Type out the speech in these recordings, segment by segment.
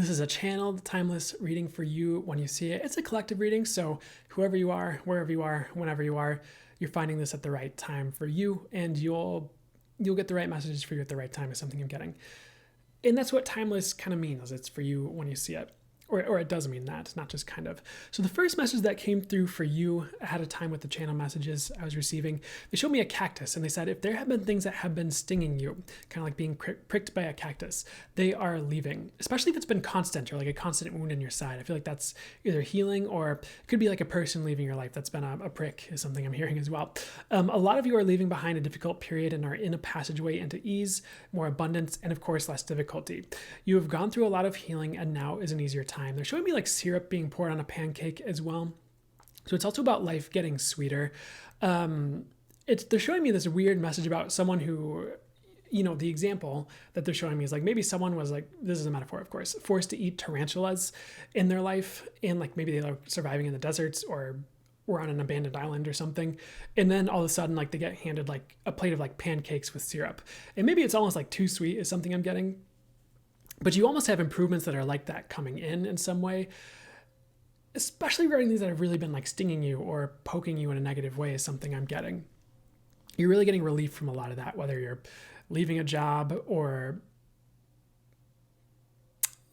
This is a channeled, timeless reading for you when you see it. It's a collective reading, so whoever you are, wherever you are, whenever you are, you're finding this at the right time for you, and you'll get the right messages for you at the right time is something I'm getting. And that's what timeless kind of means. It's for you when you see it. Or it does mean that. It's not just kind of. So the first message that came through for you ahead of time with the channel messages I was receiving, they showed me a cactus, and they said if there have been things that have been stinging you, kind of like being pricked by a cactus, they are leaving, especially if it's been constant or like a constant wound in your side. I feel like that's either healing or it could be like a person leaving your life that's been a prick is something I'm hearing as well. A lot of you are leaving behind a difficult period and are in a passageway into ease, more abundance, and of course less difficulty. You have gone through a lot of healing and now is an easier time. They're showing me like syrup being poured on a pancake as well. So it's also about life getting sweeter. They're showing me this weird message about someone who, the example that they're showing me is like maybe someone was like, this is a metaphor, of course, forced to eat tarantulas in their life. And like maybe they were surviving in the deserts or were on an abandoned island or something. And then all of a sudden, like they get handed like a plate of like pancakes with syrup. And maybe it's almost like too sweet is something I'm getting. But you almost have improvements that are like that coming in some way, especially regarding these that have really been like stinging you or poking you in a negative way is something I'm getting. You're really getting relief from a lot of that, whether you're leaving a job or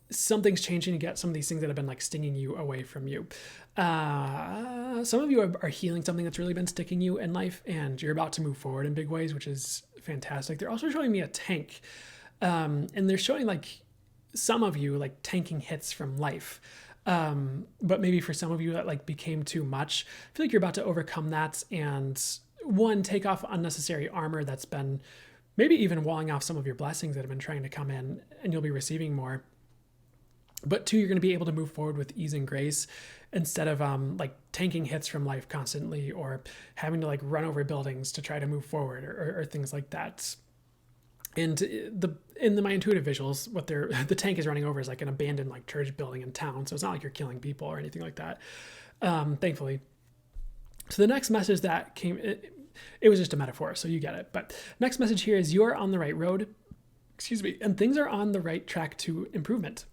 something's changing to get some of these things that have been like stinging you away from you. Some of you are healing something that's really been sticking you in life and you're about to move forward in big ways, which is fantastic. They're also showing me a tank. And they're showing like some of you like tanking hits from life. But maybe for some of you that like became too much. I feel like you're about to overcome that and take off unnecessary armor that's been maybe even walling off some of your blessings that have been trying to come in and you'll be receiving more. But two, you're going to be able to move forward with ease and grace instead of like tanking hits from life constantly or having to like run over buildings to try to move forward or things like that. And my intuitive visuals, what the tank is running over is like an abandoned like church building in town. So it's not like you're killing people or anything like that, thankfully. So the next message that came, it was just a metaphor, so you get it. But next message here is you're on the right road, and things are on the right track to improvement.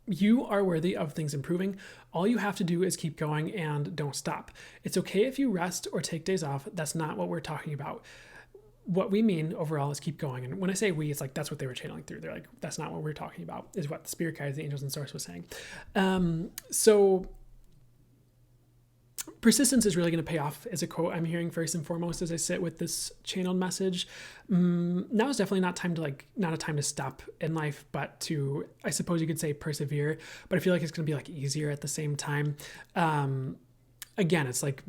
You are worthy of things improving. All you have to do is keep going and don't stop. It's okay if you rest or take days off. That's not what we're talking about. What we mean overall is keep going. And when I say we, it's like that's what they were channeling through. They're like, that's not what we're talking about, is what the spirit guides, the angels and source was saying. So persistence is really going to pay off is a quote I'm hearing first and foremost as I sit with this channeled message. Now is definitely not a time to stop in life, but to, I suppose you could say, persevere. But I feel like it's going to be like easier at the same time. Again, it's like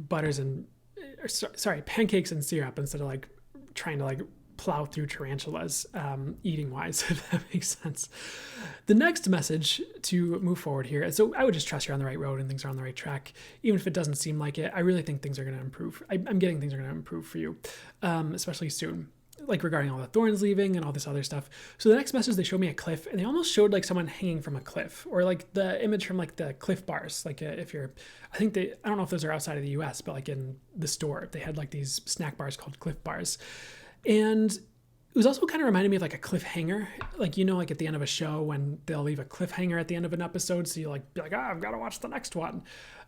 pancakes and syrup instead of like trying to like plow through tarantulas, eating wise, if that makes sense. The next message to move forward here. So I would just trust you're on the right road and things are on the right track. Even if it doesn't seem like it, I really think things are going to improve. I'm getting things are going to improve for you, especially soon, like regarding all the thorns leaving and all this other stuff. So the next message, they showed me a cliff and they almost showed like someone hanging from a cliff or like the image from like the Cliff Bars. Like if you're, I don't know if those are outside of the US, but like in the store, they had like these snack bars called Cliff Bars. And it was also kind of reminding me of like a cliffhanger, like, like at the end of a show when they'll leave a cliffhanger at the end of an episode. So you like be like, I've got to watch the next one,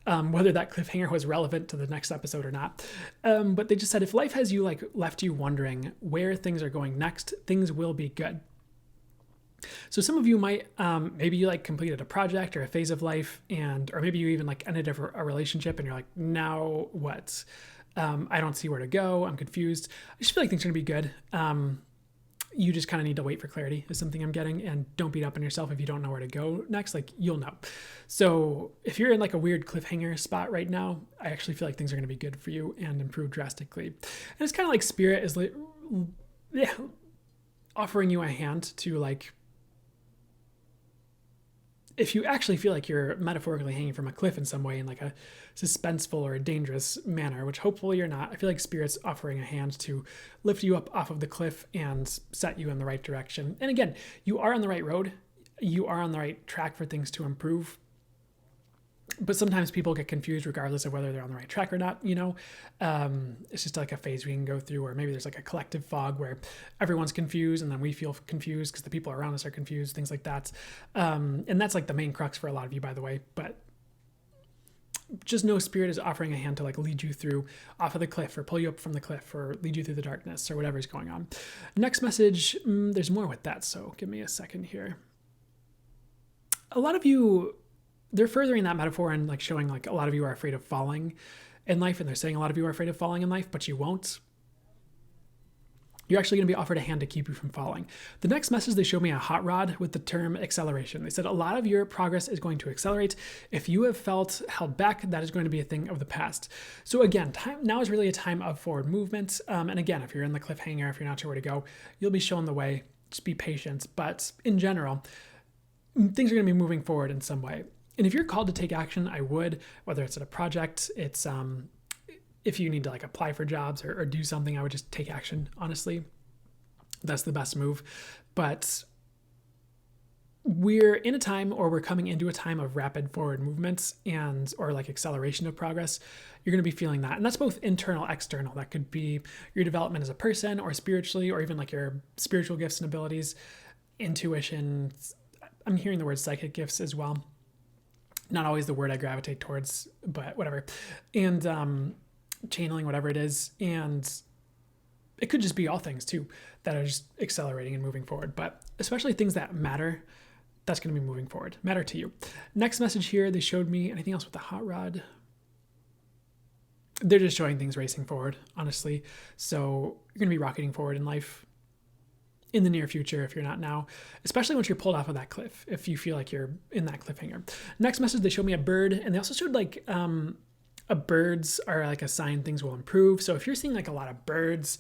whether that cliffhanger was relevant to the next episode or not. But they just said, if life has you like left you wondering where things are going next, things will be good. So some of you might, maybe you like completed a project or a phase of life or maybe you even like ended a relationship and you're like, now what? I don't see where to go. I'm confused. I just feel like things are going to be good. You just kind of need to wait for clarity is something I'm getting, and don't beat up on yourself if you don't know where to go next. Like you'll know. So if you're in like a weird cliffhanger spot right now, I actually feel like things are going to be good for you and improve drastically. And it's kind of like spirit is like, offering you a hand to like, if you actually feel like you're metaphorically hanging from a cliff in some way in like a suspenseful or a dangerous manner, which hopefully you're not, I feel like Spirit's offering a hand to lift you up off of the cliff and set you in the right direction. And again, you are on the right road. You are on the right track for things to improve. But sometimes people get confused regardless of whether they're on the right track or not, it's just like a phase we can go through, or maybe there's like a collective fog where everyone's confused and then we feel confused because the people around us are confused, things like that. And that's like the main crux for a lot of you, by the way. But just know Spirit is offering a hand to like lead you through off of the cliff, or pull you up from the cliff, or lead you through the darkness, or whatever is going on. Next message, there's more with that, so give me a second here. A lot of you, they're furthering that metaphor and like showing like a lot of you are afraid of falling in life, and they're saying a lot of you are afraid of falling in life, but you won't. You're actually going to be offered a hand to keep you from falling. The next message, they showed me a hot rod with the term acceleration. They said a lot of your progress is going to accelerate. If you have felt held back, that is going to be a thing of the past. So again, now is really a time of forward movement. And again, if you're in the cliffhanger, if you're not sure where to go, you'll be shown the way. Just be patient. But in general, things are going to be moving forward in some way. And if you're called to take action, I would, whether it's at a project, it's if you need to like apply for jobs or do something, I would just take action. Honestly, that's the best move. But we're in a time, or we're coming into a time of rapid forward movements or like acceleration of progress. You're going to be feeling that. And that's both internal, external. That could be your development as a person, or spiritually, or even like your spiritual gifts and abilities, intuition. I'm hearing the word psychic gifts as well. Not always the word I gravitate towards, but whatever. And channeling, whatever it is. And it could just be all things too that are just accelerating and moving forward. But especially things that matter, that's going to be moving forward, matter to you. Next message here, they showed me anything else with the hot rod. They're just showing things racing forward, honestly. So you're going to be rocketing forward in life in the near future, if you're not now, especially once you're pulled off of that cliff, if you feel like you're in that cliffhanger. Next message, they showed me a bird, and they also showed like birds are like a sign things will improve. So if you're seeing like a lot of birds,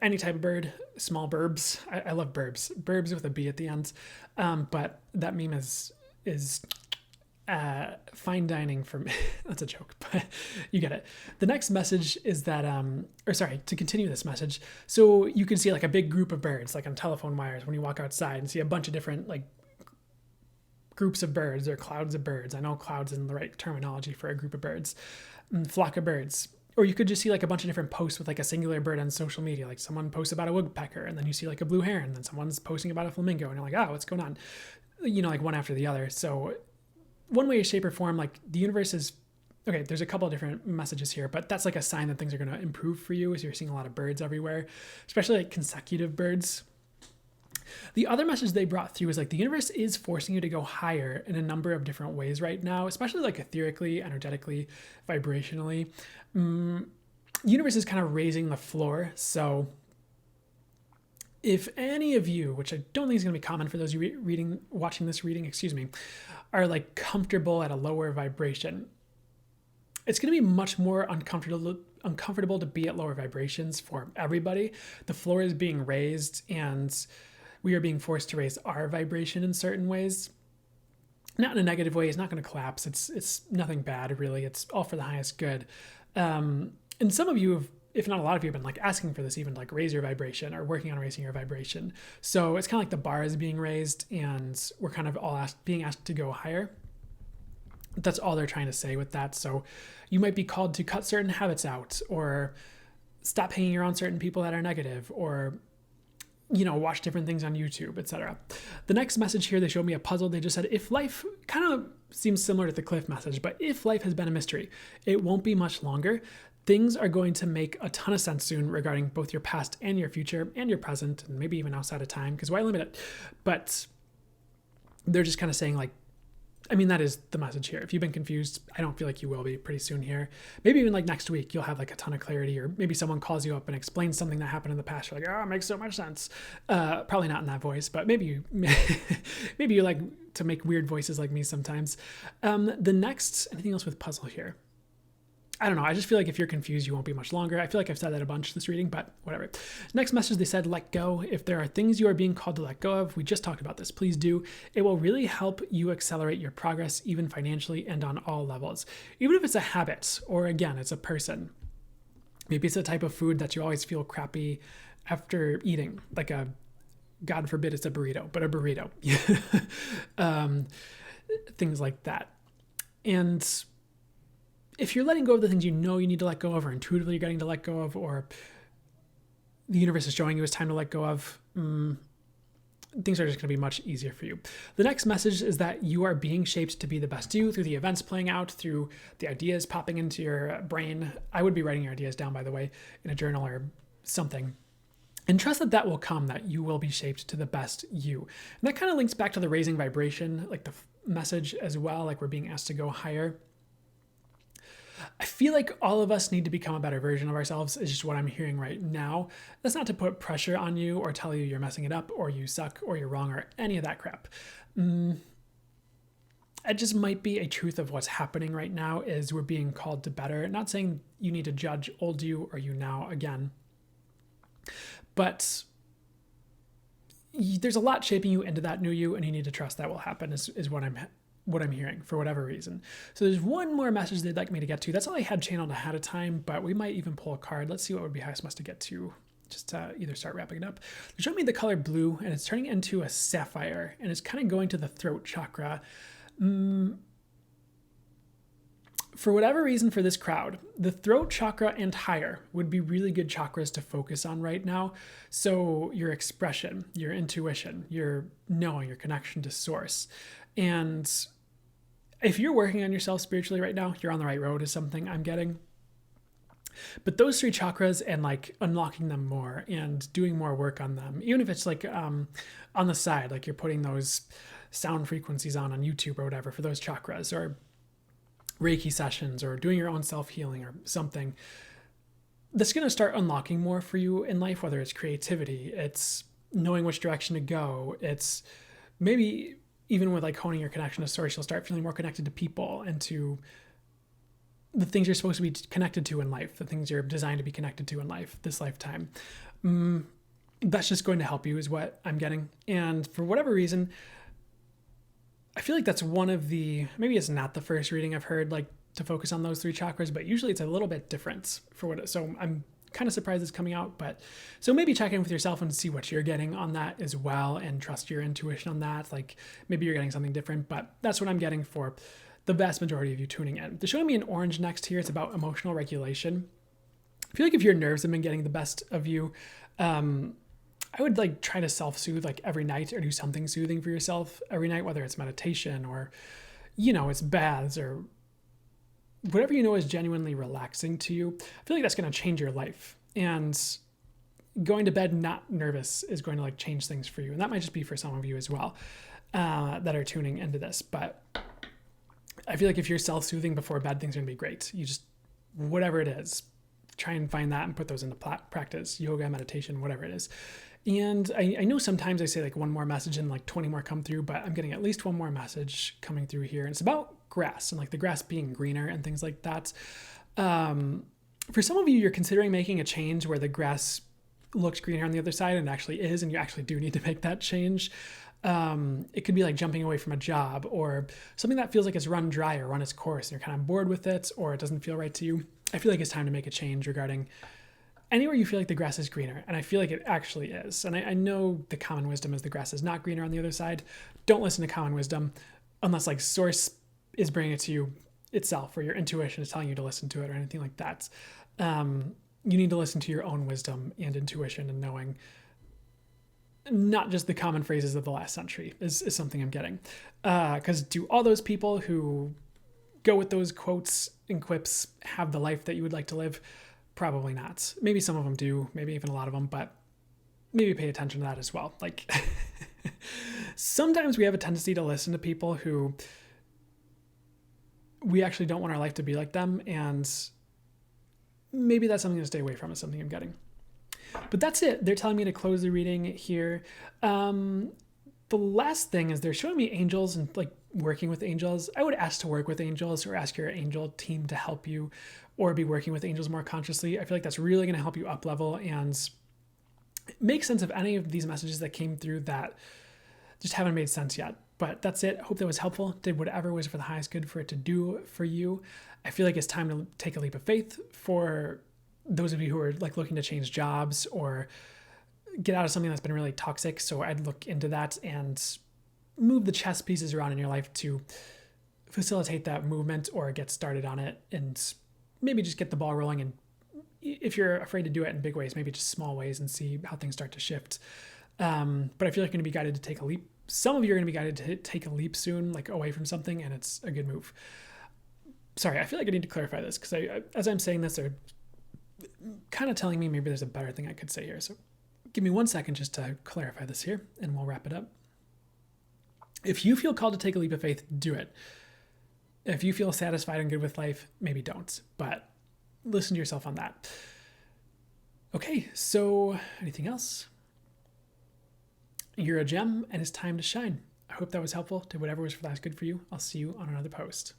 any type of bird, small burbs, I love burbs with a B at the end. But that meme is fine dining for me. That's a joke, but you get it. The next message is that, to continue this message. So you can see like a big group of birds, like on telephone wires, when you walk outside and see a bunch of different like groups of birds or clouds of birds. I know clouds isn't the right terminology for a group of birds, flock of birds. Or you could just see like a bunch of different posts with like a singular bird on social media. Like someone posts about a woodpecker, and then you see like a blue heron, and then someone's posting about a flamingo, and you're like, oh, what's going on? Like one after the other. So one way, shape, or form, like the universe is, okay, there's a couple of different messages here, but that's like a sign that things are going to improve for you, as you're seeing a lot of birds everywhere, especially like consecutive birds. The other message they brought through is like the universe is forcing you to go higher in a number of different ways right now, especially like etherically, energetically, vibrationally. The universe is kind of raising the floor. So if any of you, which I don't think is going to be common for those you watching this reading, are like comfortable at a lower vibration, it's going to be much more uncomfortable to be at lower vibrations for everybody. The floor is being raised, and we are being forced to raise our vibration in certain ways. Not in a negative way. It's not going to collapse. It's nothing bad, really. It's all for the highest good. And some of you have, if not a lot of you, have been like asking for this, even like raise your vibration or working on raising your vibration. So it's kind of like the bar is being raised, and we're kind of all being asked to go higher. That's all they're trying to say with that. So you might be called to cut certain habits out, or stop hanging around certain people that are negative, or watch different things on YouTube, etc. The next message here, they showed me a puzzle. They just said, if life, kind of seems similar to the cliff message, but if life has been a mystery, it won't be much longer. Things are going to make a ton of sense soon regarding both your past and your future and your present, and maybe even outside of time, because why limit it? But they're just kind of saying like, that is the message here. If you've been confused, I don't feel like you will be pretty soon here. Maybe even like next week, you'll have like a ton of clarity, or maybe someone calls you up and explains something that happened in the past. You're like, oh, it makes so much sense. Probably not in that voice, but maybe you like to make weird voices like me sometimes. The next, anything else with puzzle here? I don't know. I just feel like if you're confused, you won't be much longer. I feel like I've said that a bunch this reading, but whatever. Next message, they said, let go. If there are things you are being called to let go of, we just talked about this, please do. It will really help you accelerate your progress, even financially and on all levels. Even if it's a habit, or again, it's a person. Maybe it's a type of food that you always feel crappy after eating, like God forbid it's a burrito, but a burrito. Things like that. And if you're letting go of the things you know you need to let go of, or intuitively you're getting to let go of, or the universe is showing you it's time to let go of, things are just going to be much easier for you. The next message is that you are being shaped to be the best you through the events playing out, through the ideas popping into your brain. I would be writing your ideas down, by the way, in a journal or something. And trust that that will come, that you will be shaped to the best you. And that kind of links back to the raising vibration, like the message as well, like we're being asked to go higher. I feel like all of us need to become a better version of ourselves, is just what I'm hearing right now. That's not to put pressure on you or tell you you're messing it up or you suck or you're wrong or any of that crap. It just might be a truth of what's happening right now is we're being called to better. Not saying you need to judge old you or you now again, but there's a lot shaping you into that new you, and you need to trust that will happen is what I'm hearing for whatever reason. So there's one more message they'd like me to get to. That's all I had channeled ahead of time, but we might even pull a card. Let's see what would be highest must to get to, just to either start wrapping it up. They're showing me the color blue, and it's turning into a sapphire, and it's kind of going to the throat chakra. For whatever reason for this crowd, the throat chakra and higher would be really good chakras to focus on right now. So your expression, your intuition, your knowing, your connection to source. And if you're working on yourself spiritually right now, you're on the right road is something I'm getting. But those three chakras and like unlocking them more and doing more work on them, even if it's like on the side, like you're putting those sound frequencies on YouTube or whatever for those chakras, or Reiki sessions, or doing your own self-healing or something, that's going to start unlocking more for you in life, whether it's creativity, it's knowing which direction to go, it's maybe even with like honing your connection to source, you'll start feeling more connected to people and to the things you're supposed to be connected to in life, the things you're designed to be connected to in life, this lifetime. That's just going to help you is what I'm getting. And for whatever reason, I feel like that's one of the, maybe it's not the first reading I've heard like to focus on those three chakras, but usually it's a little bit different for what, so I'm kind of surprised it's coming out, but so maybe check in with yourself and see what you're getting on that as well, and trust your intuition on that. Like maybe you're getting something different, but that's what I'm getting for the vast majority of you tuning in. They're showing me an orange next here. It's about emotional regulation. I feel like if your nerves have been getting the best of you, I would like try to self-soothe like every night, or do something soothing for yourself every night, whether it's meditation or, it's baths or whatever is genuinely relaxing to you. I feel like that's going to change your life, and going to bed not nervous is going to like change things for you. And that might just be for some of you as well that are tuning into this. But I feel like if you're self-soothing before bed, things are going to be great. You just, whatever it is, try and find that and put those into practice, yoga, meditation, whatever it is. And I know sometimes I say like one more message and like 20 more come through, but I'm getting at least one more message coming through here. And it's about grass and like the grass being greener and things like that. For some of you, you're considering making a change where the grass looks greener on the other side and it actually is, and you actually do need to make that change. It could be like jumping away from a job or something that feels like it's run dry or run its course and you're kind of bored with it, or it doesn't feel right to you. I feel like it's time to make a change regarding anywhere you feel like the grass is greener. And I feel like it actually is. And I know the common wisdom is the grass is not greener on the other side. Don't listen to common wisdom unless like source is bringing it to you itself, or your intuition is telling you to listen to it or anything like that. You need to listen to your own wisdom and intuition and knowing, not just the common phrases of the last century is something I'm getting. Because do all those people who go with those quotes and quips have the life that you would like to live? Probably not. Maybe some of them do, maybe even a lot of them, but maybe pay attention to that as well. Like sometimes we have a tendency to listen to people who we actually don't want our life to be like them, and maybe that's something to stay away from, is something I'm getting. But that's it. They're telling me to close the reading here. The last thing is they're showing me angels and like working with angels. I would ask to work with angels, or ask your angel team to help you, or be working with angels more consciously. I feel like that's really going to help you up level and make sense of any of these messages that came through that just haven't made sense yet. But that's it. Hope that was helpful. Did whatever was for the highest good for it to do for you. I feel like it's time to take a leap of faith for those of you who are like looking to change jobs or get out of something that's been really toxic. So I'd look into that and move the chess pieces around in your life to facilitate that movement or get started on it, and maybe just get the ball rolling. And if you're afraid to do it in big ways, maybe just small ways, and see how things start to shift. But I feel like you're going to be guided to take a leap. Some of you are going to be guided to take a leap soon, like away from something, and it's a good move. Sorry, I feel like I need to clarify this, because as I'm saying this, they're kind of telling me maybe there's a better thing I could say here. So give me 1 second just to clarify this here, and we'll wrap it up. If you feel called to take a leap of faith, do it. If you feel satisfied and good with life, maybe don't. But listen to yourself on that. Okay, so anything else? You're a gem, and it's time to shine. I hope that was helpful. Did whatever was for that good for you. I'll see you on another post.